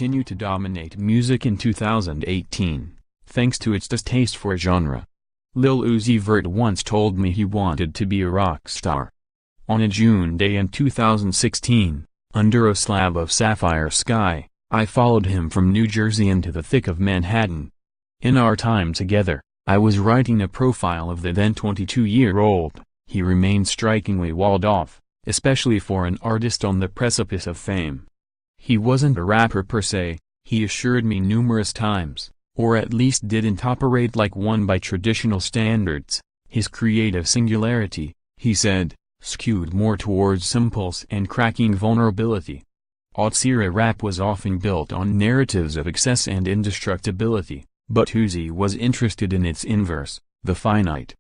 continue to dominate music in 2018, thanks to its distaste for genre. Lil Uzi Vert once told me he wanted to be a rock star. On a June day in 2016, under a slab of sapphire sky, I followed him from New Jersey into the thick of Manhattan. In our time together, I was writing a profile of the then 22-year-old. He remained strikingly walled off, especially for an artist on the precipice of fame. He wasn't a rapper per se, he assured me numerous times, or at least didn't operate like one by traditional standards. His creative singularity, he said, skewed more towards impulse and cracking vulnerability. Aughts-era rap was often built on narratives of excess and indestructibility, but Uzi was interested in its inverse, the finite.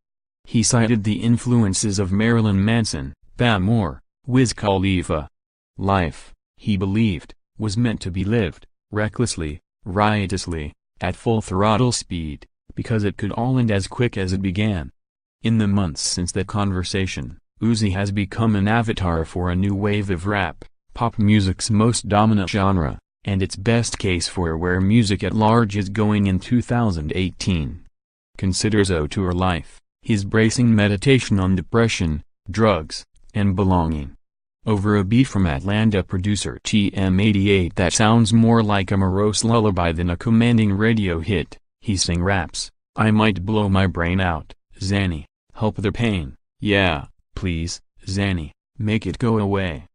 He cited the influences of Marilyn Manson, Paramore, Wiz Khalifa. Life, he believed, was meant to be lived, recklessly, riotously, at full throttle speed, because it could all end as quick as it began. In the months since that conversation, Uzi has become an avatar for a new wave of rap, pop music's most dominant genre, and its best case for where music at large is going in 2018. Considers Aughts-era life, his bracing meditation on depression, drugs, and belonging. Over a beat from Atlanta producer TM88 that sounds more like a morose lullaby than a commanding radio hit, he raps, "I might blow my brain out, Zanny, help the pain, yeah, please, Zanny, make it go away."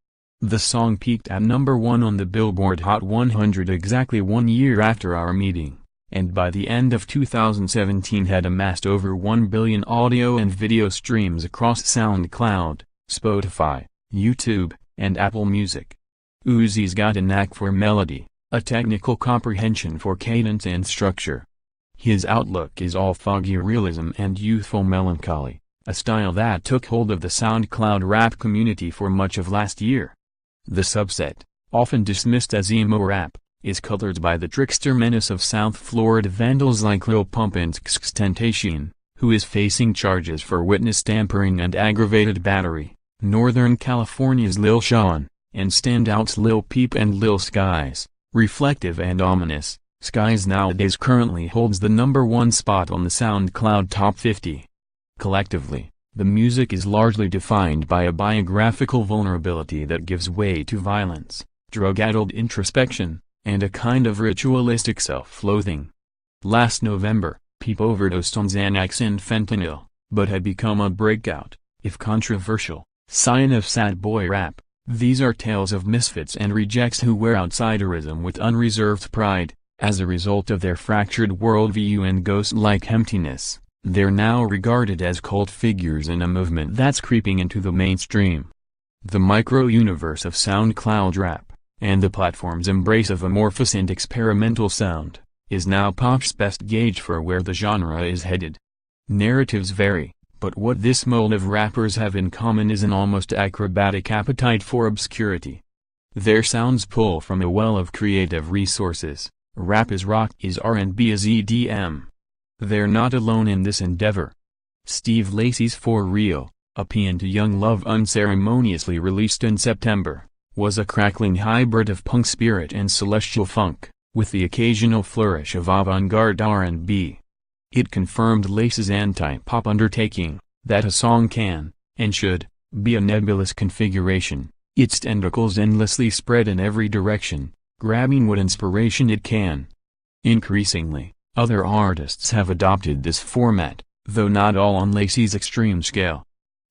The song peaked at #1 on the Billboard Hot 100 exactly 1 year after our meeting, and by the end of 2017 had amassed over 1 billion audio and video streams across SoundCloud, Spotify, YouTube, and Apple Music. Uzi's got a knack for melody, a technical comprehension for cadence and structure. His outlook is all foggy realism and youthful melancholy, a style that took hold of the SoundCloud rap community for much of last year. The subset, often dismissed as emo rap, is colored by the trickster menace of South Florida vandals like Lil Pump and XXXTentacion, who is facing charges for witness tampering and aggravated battery, Northern California's Lil Sean, and standouts Lil Peep and Lil Skies. Reflective and ominous, Skies nowadays currently holds the #1 spot on the SoundCloud Top 50. Collectively, the music is largely defined by a biographical vulnerability that gives way to violence, drug-addled introspection, and a kind of ritualistic self-loathing. Last November, Peep overdosed on Xanax and fentanyl, but had become a breakout, if controversial, sign of sad boy rap. These are tales of misfits and rejects who wear outsiderism with unreserved pride. As a result of their fractured worldview and ghost-like emptiness, they're now regarded as cult figures in a movement that's creeping into the mainstream. The micro-universe of SoundCloud rap, and the platform's embrace of amorphous and experimental sound, is now pop's best gauge for where the genre is headed. Narratives vary, but what this mold of rappers have in common is an almost acrobatic appetite for obscurity. Their sounds pull from a well of creative resources. Rap is rock, is R&B, is EDM. They're not alone in this endeavor. Steve Lacy's For Real, a paean to young love unceremoniously released in September, was a crackling hybrid of punk spirit and celestial funk, with the occasional flourish of avant-garde R&B. It confirmed Lacy's anti-pop undertaking, that a song can, and should, be a nebulous configuration, its tentacles endlessly spread in every direction, grabbing what inspiration it can. Increasingly, other artists have adopted this format, though not all on Lacy's extreme scale.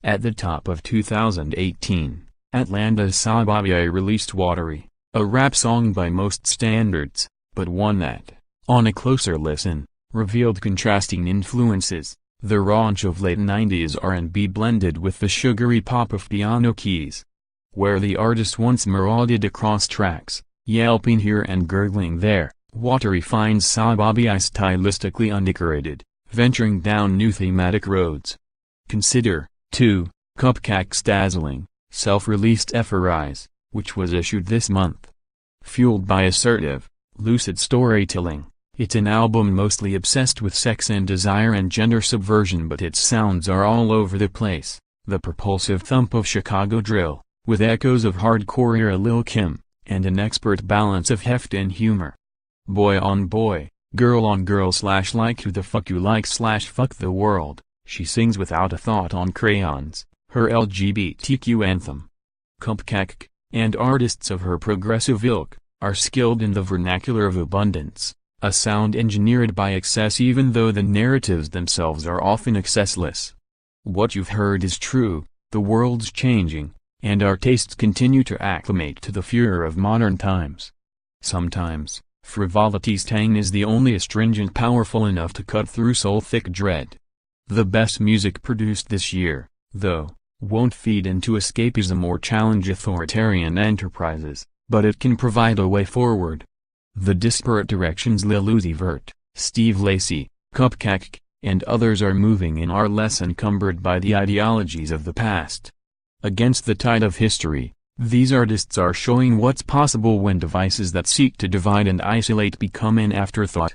At the top of 2018, Atlanta's Sababia released Watery, a rap song by most standards, but one that, on a closer listen, revealed contrasting influences, the raunch of late 90s R&B blended with the sugary pop of piano keys. Where the artist once marauded across tracks, yelping here and gurgling there, Watery finds Sababia stylistically undecorated, venturing down new thematic roads. Consider, too, Cupcake's dazzling, self-released FRIs, which was issued this month. Fueled by assertive, lucid storytelling, it's an album mostly obsessed with sex and desire and gender subversion, but its sounds are all over the place. The propulsive thump of Chicago drill, with echoes of hardcore era Lil Kim, and an expert balance of heft and humor. Boy on boy, girl on girl / like who the fuck you like / fuck the world, she sings without a thought on crayons, her LGBTQ anthem. Cupcake, and artists of her progressive ilk, are skilled in the vernacular of abundance, a sound engineered by excess even though the narratives themselves are often excessless. What you've heard is true, the world's changing, and our tastes continue to acclimate to the furor of modern times. Sometimes, frivolity's tang is the only astringent powerful enough to cut through soul-thick dread. The best music produced this year, though, won't feed into escapism or challenge authoritarian enterprises, but it can provide a way forward. The disparate directions Lil Uzi Vert, Steve Lacy, Cupcake, and others are moving in are less encumbered by the ideologies of the past. Against the tide of history, these artists are showing what's possible when devices that seek to divide and isolate become an afterthought.